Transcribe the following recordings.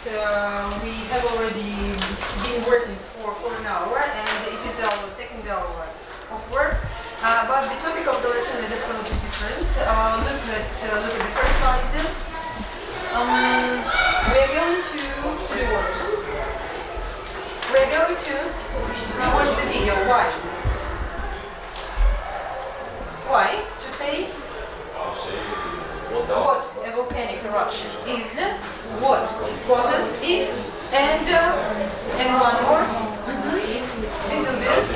we have already been working for an hour, and it is our second hour of work. But the topic of the lesson is absolutely different. Look at the first slide. We are going to do what? We are going to watch the video. Why? Why? To say what a volcanic eruption is, what causes it, and one more. Vesuvius,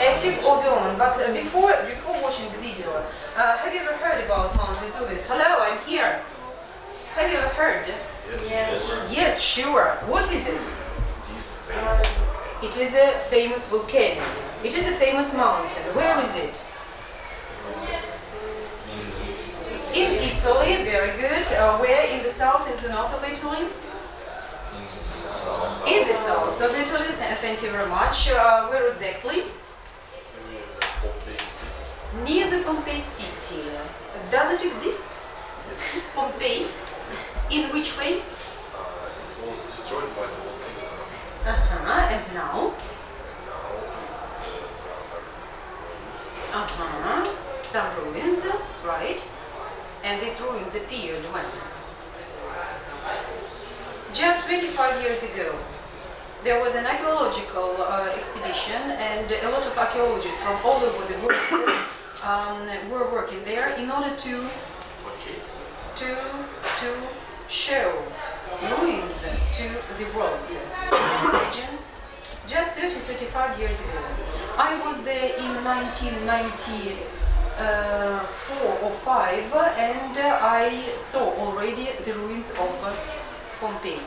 active or dormant. But before watching the video, have you ever heard about Mount Vesuvius? Hello, I'm here. Have you ever heard? Yes. Yes, sure. What is it? It is a famous volcano. It is a famous mountain. Where is it? In Italy, very good. Where? In the south, in the north of Italy? In the south of Italy, thank you very much. Where exactly? Near the Pompeii city. Does it exist? Pompeii? In which way? It was destroyed by the volcanic eruption. And now? Some ruins, right? And these ruins appeared when? Just 25 years ago. There was an archaeological expedition, and a lot of archaeologists from all over the world were working there in order to show ruins to the world. Imagine, just 35 years ago. I was there in 1994 or 5, and I saw already the ruins of Pompeii.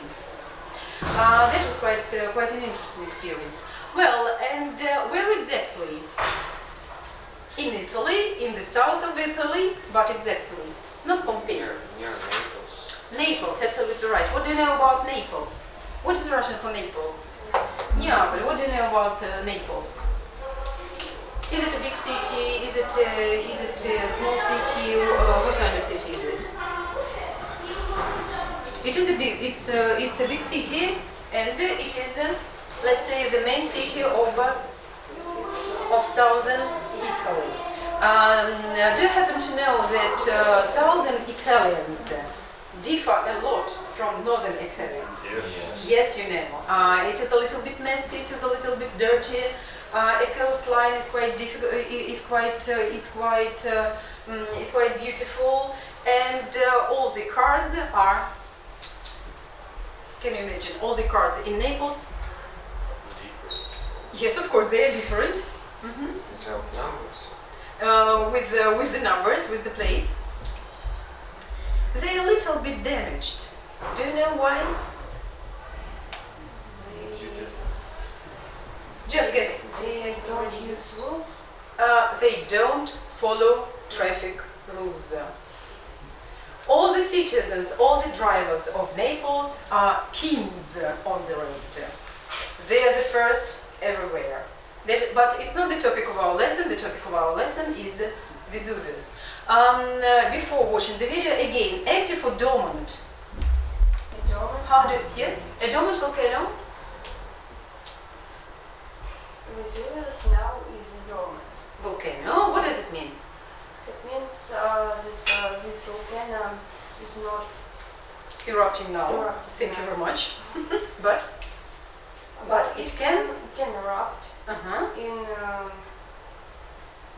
That was quite an interesting experience. Well, and where exactly? In Italy, in the south of Italy, but exactly, not Pompeii. Near Naples. Naples, absolutely right. What do you know about Naples? What is Russian for Naples? Neapoli. What do you know about Naples? Is it a big city? Is it a small city? What kind of city is it? It is a big. It's a big city, and it is, let's say, the main city of southern Italy. Do you happen to know that southern Italians differ a lot from northern Italians? Yes. Yes, you know. It is a little bit messy. It is a little bit dirty. A coastline is quite difficult. Is quite beautiful, and all the cars are. Can you imagine all the cars in Naples? Yes, of course they are different. Without numbers. With the numbers, with the plates. They are a little bit damaged. Do you know why? Just guess. They don't use rules? They don't follow traffic rules. All the citizens, all the drivers of Naples are kings on the road. They are the first everywhere. But it's not the topic of our lesson. The topic of our lesson is Vesuvius. Before watching the video, again, active or dormant? A dormant? Yes? A dormant volcano? Vesuvius now is a dormant. Volcano? What does it mean? It means that this volcano is not Erupting now. erupting. Thank you very much. But it can. It can erupt in.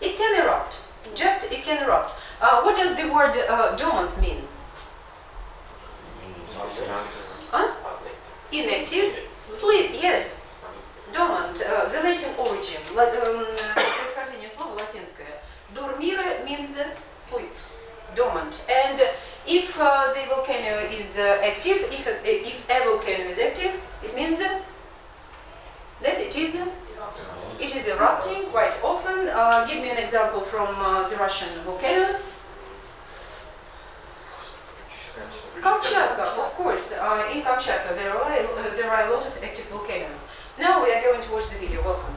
It can erupt. Just it can erupt. What does the word dormant mean? Inactive. Sleep. Yes. Dormant. The Latin origin. Происхождение слова латинское. Dormire means sleep. Dormant. And if the volcano is active, if a volcano is active, it means that it is erupting quite often. Give me an example from the Russian volcanoes. Kamchatka, of course. In Kamchatka there are a lot of active volcanoes. Now we are going to watch the video. Welcome.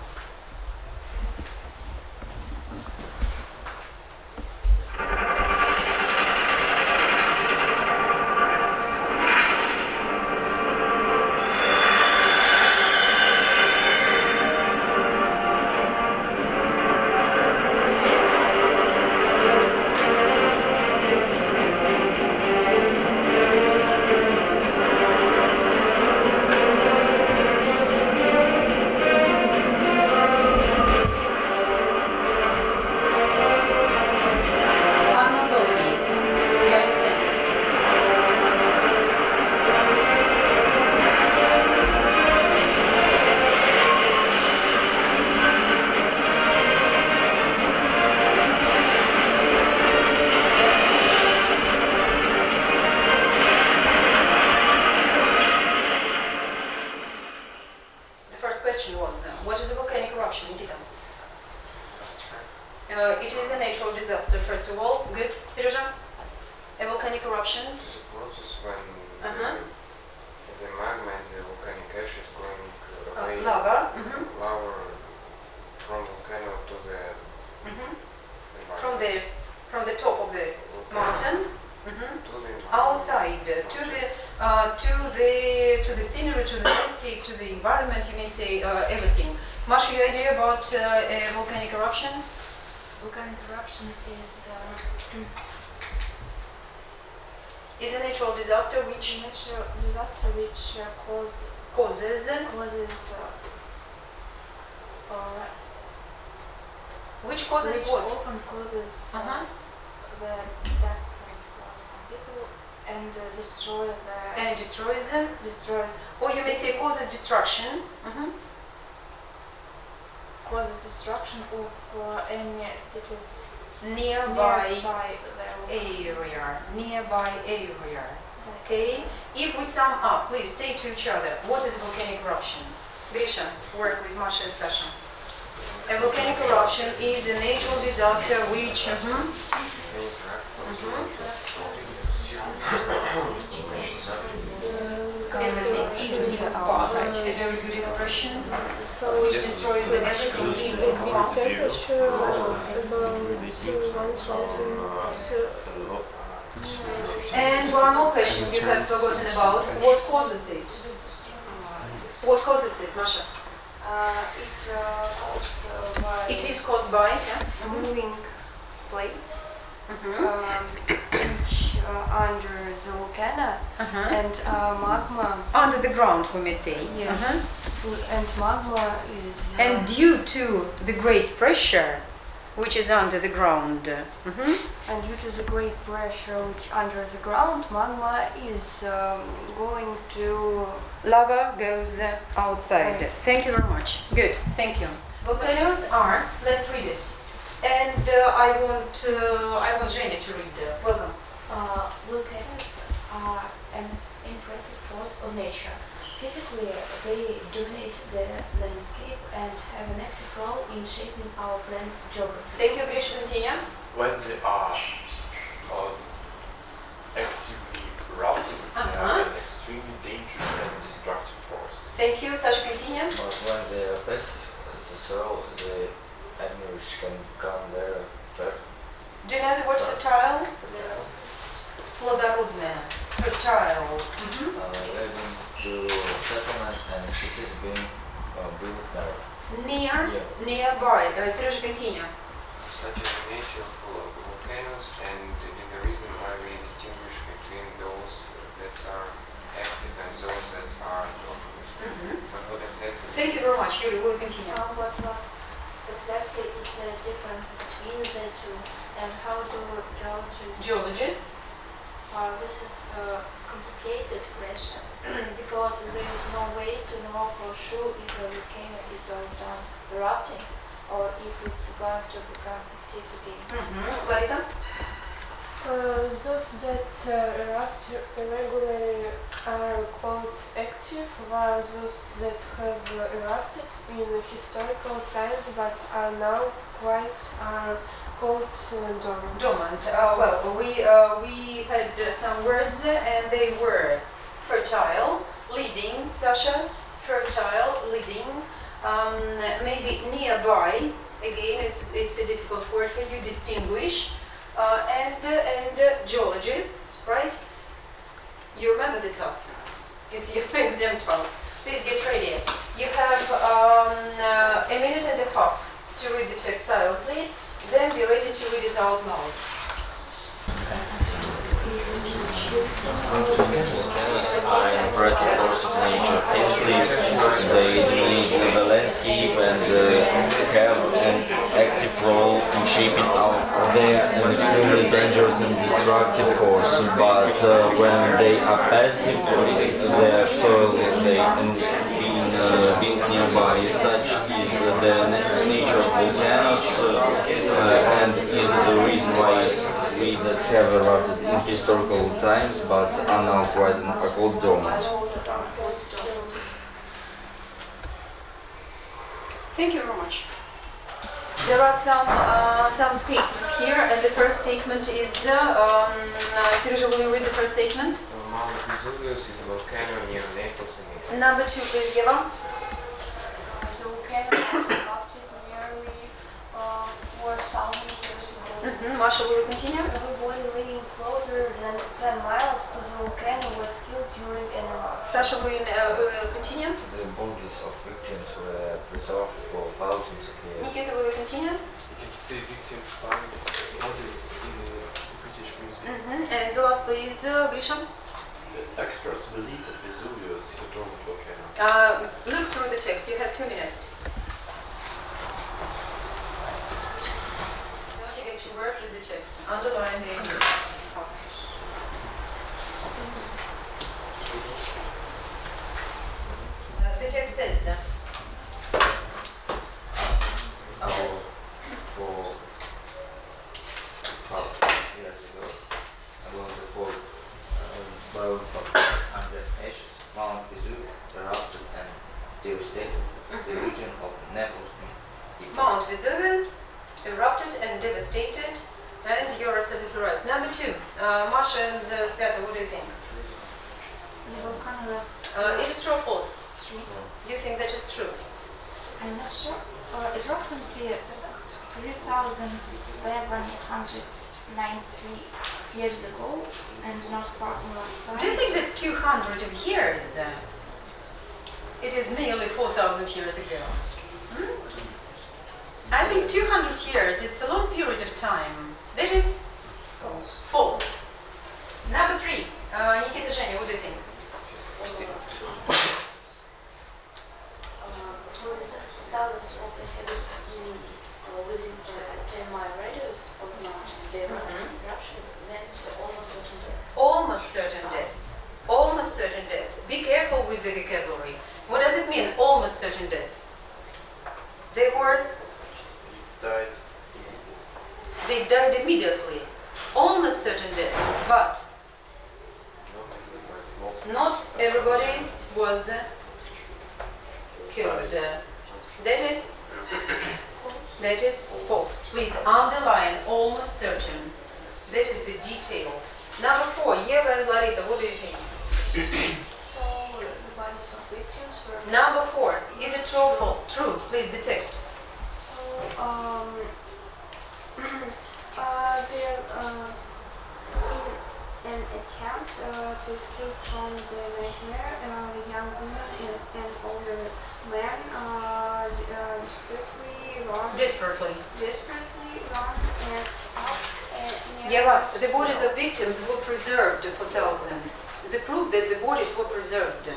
it is a natural disaster, first of all. Good, Serежа? A volcanic eruption. It is a process when Uh-huh. the magma and the volcanic ash is going away. Lava. Lava from volcano to the environment. From the top of the mountain. To the environment. Outside, to the scenery, to the landscape, to the environment, you may say everything. Masha, your idea about a volcanic eruption? Volcanic eruption Is a natural disaster which natural disaster which causes which causes which what? often causes Uh-huh. the death of some people and destroys. Or you may say causes destruction. Causes destruction of any cities Nearby their area. Okay. If we sum up, please say to each other, what is volcanic eruption? Grisha, work with Masha and Sasha. A volcanic eruption is a natural disaster which everything in its path, a very good expression, which destroys everything in its path. And one more question you have forgotten about. What causes it? What causes it, Masha? It is caused by moving plates which under the volcano and magma. Under the ground, we may say. Yes. And magma is And due to the great pressure which is under the ground. and due to the great pressure which under the ground, magma is going to Lava goes outside. Thank you very much. Good, thank you. Volcanoes are, let's read it. And I want Jenny to read. Welcome. Volcanoes are an impressive force of nature. Physically, they dominate the landscape and have an active role in shaping our planet's geography. Thank you, Grisha. Continue. When they are actively erupting, they are an extremely dangerous and destructive force. Thank you, Sasha. Continue. But when they are passive, the soil, the animals can become very fertile. Do you know the word fertile? Плодородная. Fertile. Leading to settlements and cities being built there. Nearby. Serежа, continue. Such is the nature of volcanoes and the reason why we distinguish between those that are active and those that are dormant. But what exactly? Thank you very much. Yuri, we'll continue. What exactly is the difference between the two, and how do Geologists. This is a complicated question because there is no way to know for sure if a volcano is all done erupting or if it's going to become active again. Larita? Those that erupt regularly are called active, while those that have erupted in historical times but are now quite are called dormant. Dormant. We had some words and they were fertile, leading, Sasha, fertile, leading, maybe nearby, again it's a difficult word for you, distinguish, and geologists, right? You remember the task, it's your exam task. Please get ready. You have a minute and a half to read the text silently. Then be ready to read it out loud. Volcanoes are impressive forces of nature. Physically, they dominate the landscape and have an active role in shaping our. They are an extremely dangerous and destructive force, but when they are passive, their soil being nearby. Such is the nature of volcanoes and is the reason why we that have erupted in historical times but are now quite called dormant. Thank you very much. There are some statements here, and the first statement is. Sergio, will you read the first statement? Mount Vesuvius is a volcano near Naples in Italy. Number 2, please, Eva. The volcano was erupted nearly 4,000 years ago. Masha, will you continue? Everybody living closer than 10 miles to the volcano was killed during an eruption. Sasha, will you continue? The bodies of victims were preserved for thousands of years. Nikita, will you continue? You can see victims' bodies in the British Museum. And the last, please, Grisha. Experts believe that Vesuvius is a dormant volcano. Look through the text. You have 2 minutes. Don't forget to work with the text. Underline the ideas. The text says. For 2,000 years ago, along the fault bone of under ashes, Mount Vesuvius erupted and devastated the region of Naples. Mount Vesuvius erupted and devastated, and you're absolutely right. Number 2, Masha and Sveta, what do you think? The volcano was Is it true or false? true. Do you think that is true? I'm not sure. Approximately 3,790 years ago, and not far from last time. Do you think that 200 of years, it is nearly 4,000 years ago? I think 200 years, it's a long period of time. That is false. Number 3, Nikita, Zhenya, what do you think? Thousands of inhabitants living within 10-mile radius of the mountain. Their eruption meant almost certain death. Almost certain death. Almost certain death. Be careful with the vocabulary. What does it mean, almost certain death? They died immediately. Almost certain death. But not everybody was killed. That is false. Please underline almost certain. That is the detail. Number 4, Eva and Larita, what do you think? So the bodies of victims were. Number 4, is it true or false? True, please, the text. So in an attempt to escape from the nightmare, the young women and older men desperately run and up and Eva, the bodies of victims were preserved for thousands. The proof that the bodies were preserved.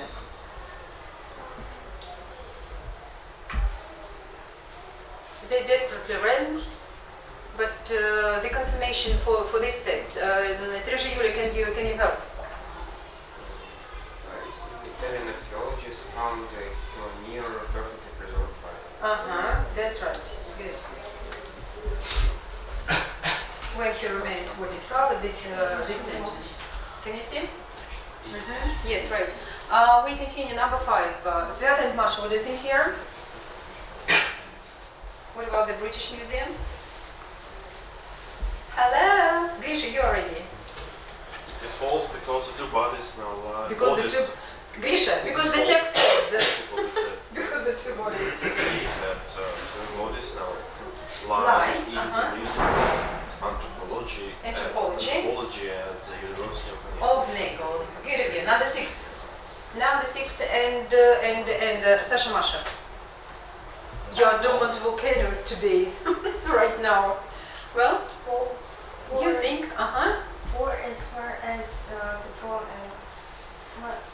They desperately ran, but the confirmation for this fact. Sergio, Yulia, can you help? Italian archaeologists found a near perfectly preserved body. That's right. Good. When her remains were discovered, this sentence. Can you see it? Yes, right. We continue. Number 5. Sveta and Masha, what do you think here? What about the British Museum? Hello, Grisha, you're ready. It's false because the two bodies now lie. Because the two, Grisha, because the text says. Because the two bodies. see that two bodies now Lie, lie in the Museum of Anthropology and the University Of Naples. Good of you. Number 6. Number 6 and Sasha, Masha. You are dormant volcanoes today, right now. Well, you think, For as far as petrol and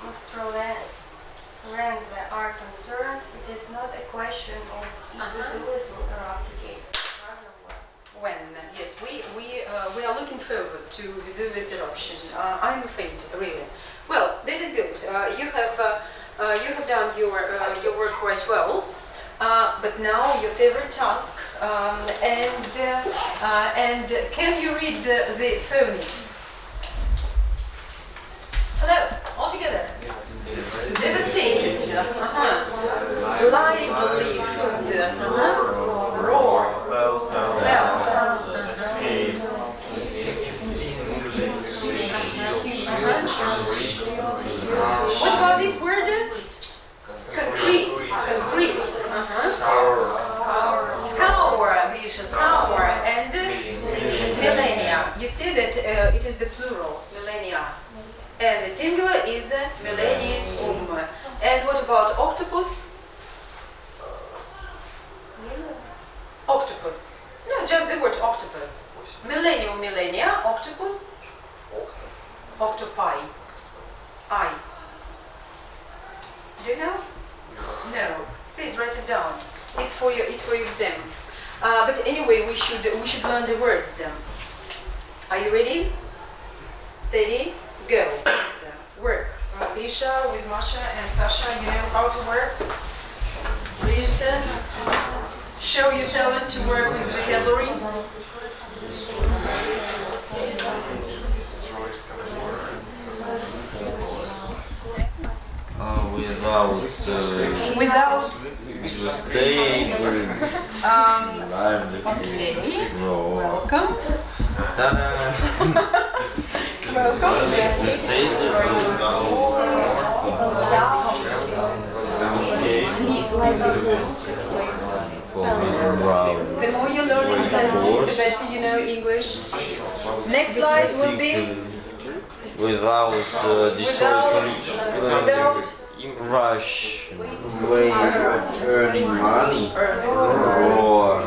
Mostrolenza are concerned, it is not a question of if Vesuvius will erupt again, rather when. Yes, we are looking forward to Vesuvius eruption. I'm afraid, really. Well, that is good. You have done your work quite well. But now your favorite task, and can you read the phonics? Hello, all together. Devastated. Livelihood. Roar. it is the plural, millennia. And the singular is millennium. And what about octopus? Octopus. No, just the word octopus. Millennium, millennia, octopus. Octopi. I. Do you know? No. Please write it down. It's for your exam. But anyway, we should learn the words. Are you ready? Steady. Go. Please, work. Grisha with Masha and Sasha, you know how to work? Please show your talent to work with vocabulary. Without stay. Okay. Welcome. Ta-da! The more you learn English, the better you know English. Next slide will be without rush way of earning money or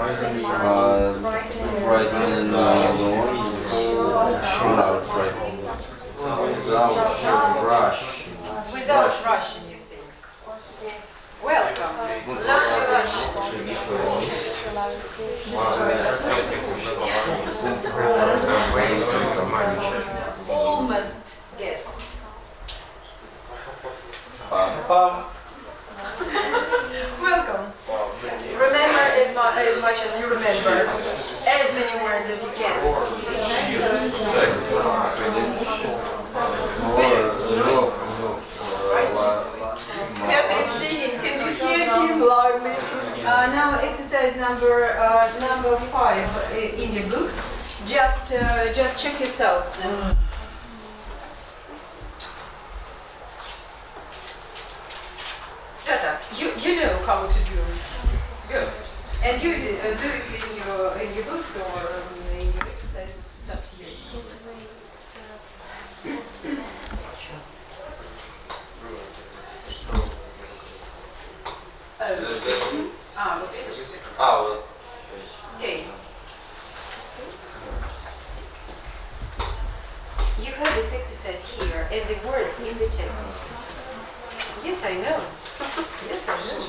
writing noise without rush. Without Russian, you think? Welcome. Lovely Russian. Almost guessed. Pam. Welcome. Remember as much as you remember. As many words as you can. Sveta is singing. Can you hear him loudly? Now exercise number 5 in your books. Just check yourselves. Sveta, you know how to do it. Good. And you do it in your books or in your exercise books. It's up to you. Okay. You have this exercise here and the words in the text. Yes, I know. Yes, I know.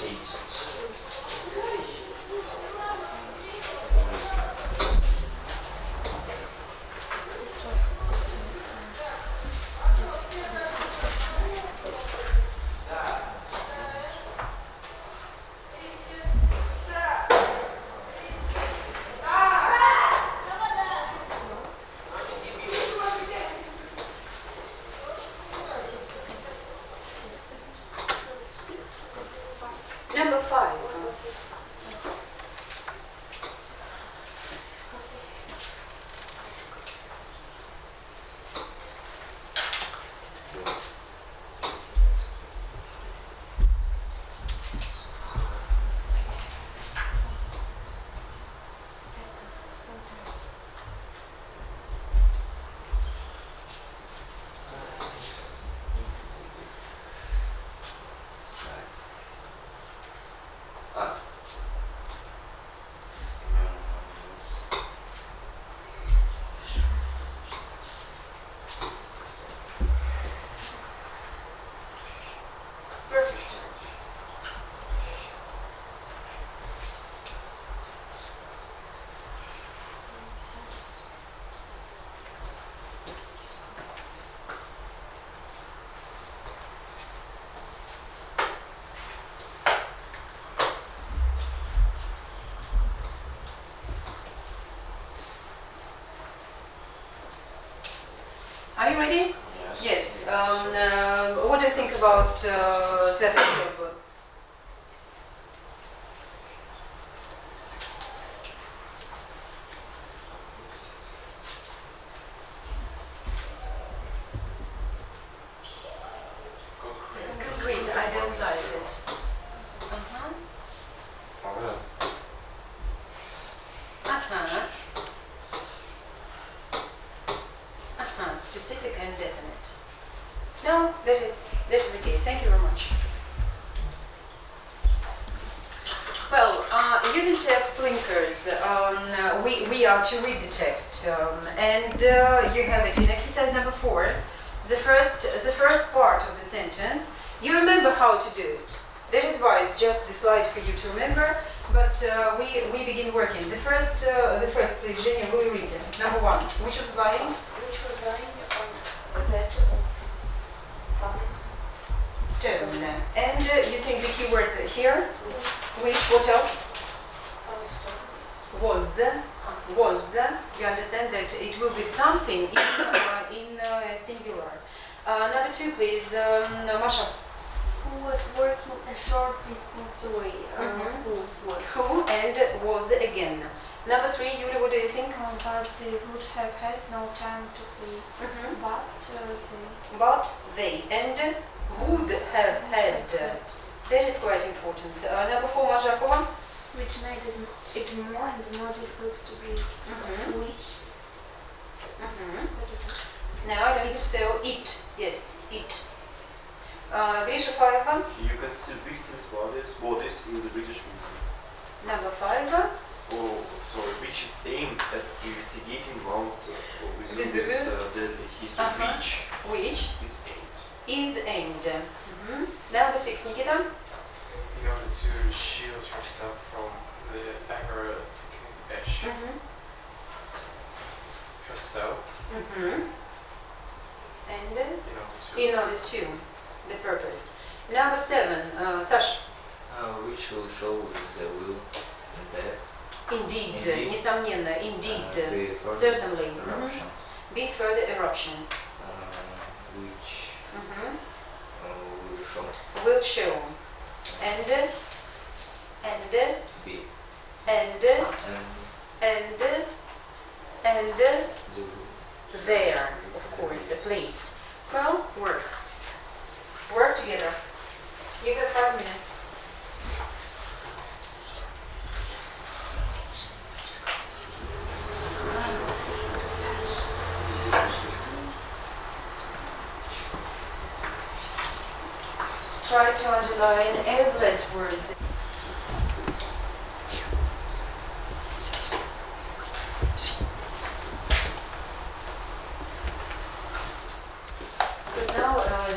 Number 5. Perfect. Are you ready? Yes. What do you think about Sveta's job? It's concrete. I don't like it. That is okay. Thank you very much. Well, using text linkers, we are to read the text, and you have it in exercise number 4. The first part of the sentence. You remember how to do it. That is why it's just the slide for you to remember. But we begin working. The first, please, Jenny, will you read it? Number 1. Which was lying? Which was lying on the bed of Thomas. Stone. And you think the key words are here? Which? What else? Was. You understand that it will be something in singular. Number 2, please, Masha. Who was working a short distance away? Who and was again. Number 3, Yulia, what do you think? But they would have had no time to play. But they and would have had. That is quite important. Number 4, Mazhakova. Which made it more and more difficult to read. Which. Now I don't need to say it. Yes, it. Grisha 5. You can see victims' bodies in the British Museum. Number 5. Oh, sorry, which is aimed at investigating Mount Vesuvius. Deadly history. Which Is aimed. is aimed. Number 6, Nikita. In order to shield herself from the anger ash. Herself. And In order to. in order to, the purpose. Number 7, Sash. Which will show the will in there. Indeed, Indeed. несомненно, indeed, Be further certainly. eruptions. Be further eruptions. Which will show. Will show. And Be. and there, of course, a place. Well, work. Work together. You have 5 minutes. Try to underline as less words. Because now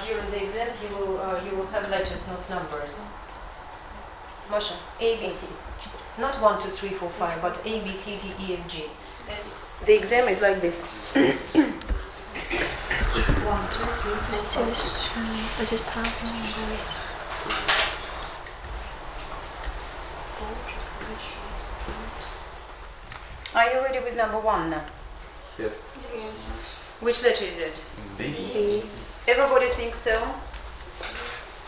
during the exams you will have letters, not numbers. Masha, A, B, C. Not 1, 2, 3, 4, 5, but A, B, C, D, E, F, G. The exam is like this. 1, 2, 3, 4, 5, 6, 7, 8. Are you ready with number 1 now? Yes. Which letter is it? B. Everybody thinks so?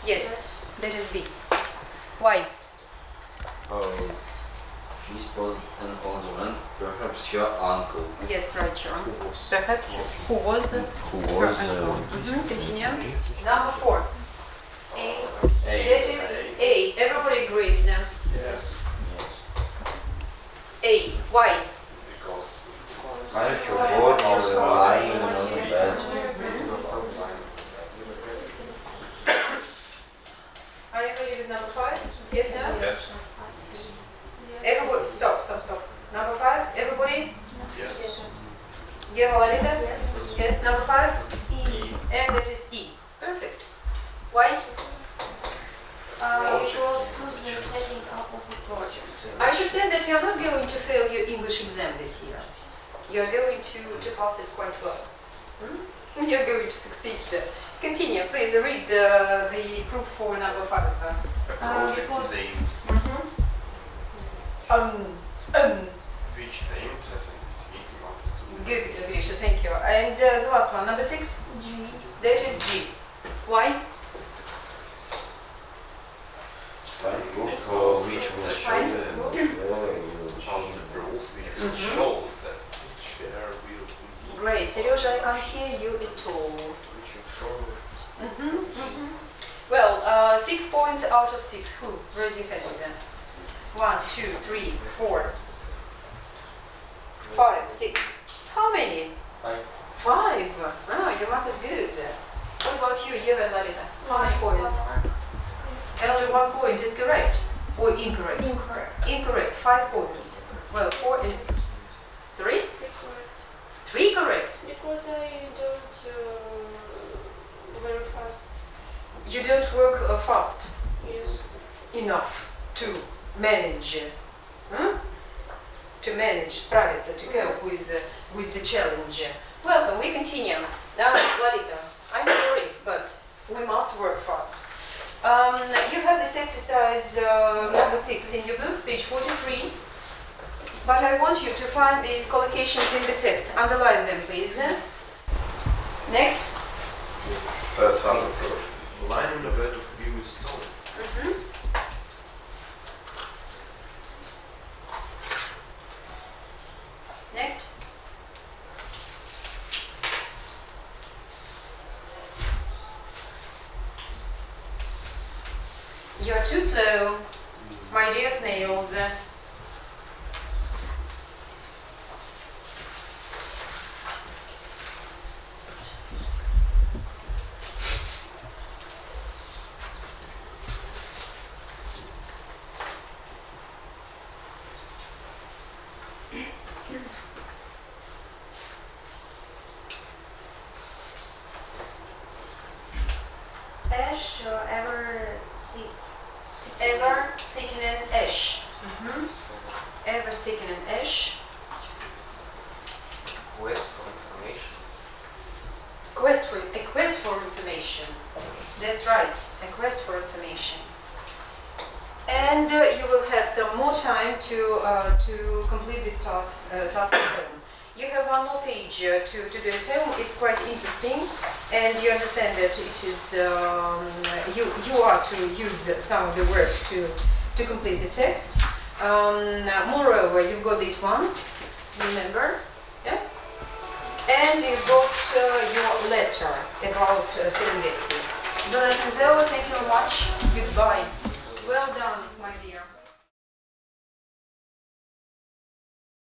Yes, that is B. Why? She spoke an older man, perhaps your uncle. Yes, right, John. Perhaps who was her uncle. Continue. Number 4. A. That is A. Everybody agrees. Yes. A. Why? Find your body lying on the bed. Are you ready with number 5? Yes, no? Yes. Everybody, stop. Number 5, everybody? Yes. Geva Lalita? Yes, number 5? E. And that is E. Perfect. Why? Because to the setting up of a project. I should say that you are not going to fail your English exam this year. You are going to pass it quite well. You are going to succeed. Continue. Please read the proof for number 5. A project is aimed. Which aimed at investigating Mount Vesuvius. Good, Grisha, thank you. And the last one, number 6? G. That is G. Why? Find book which will show Find the book. Found the proof which will show that which there will be. Great. Serежа, I can't hear you at all. Which will show. Well, 6 points out of 6. Who? Raise your hands. 1, 2, 3, 4, 5, 6. How many? 5. 5. Oh, your math is good. What about you, Eva and Larita? How many points? Only 1 point is correct or incorrect? Incorrect. Incorrect. 5 points. Well, 4 and 3? 3 correct. Because I don't very fast. You don't work fast Yes. enough to manage. To manage, справиться, to cope with the challenge. Welcome, we continue. Now, Larita, I'm sorry, but we must work fast. You have this exercise number 6 in your books, page 43. But I want you to find these collocations in the text. Underline them, please. Next. Fertile approach. Line in the bed of view is stone. Next. You're too slow, my dear snails. Ash or Ever thickening ash. Ever thickening ash. Quest for information. A quest for information. That's right, a quest for information. And you will have some more time to complete this task at home. You have 1 more page to do at home. It's quite interesting, and you understand that it is you are to use some of the words to complete the text. Moreover, you've got this one. Remember, yeah. And you've got your letter about Serengeti. The lesson is over. Thank you very much. Goodbye. Well done, my dear.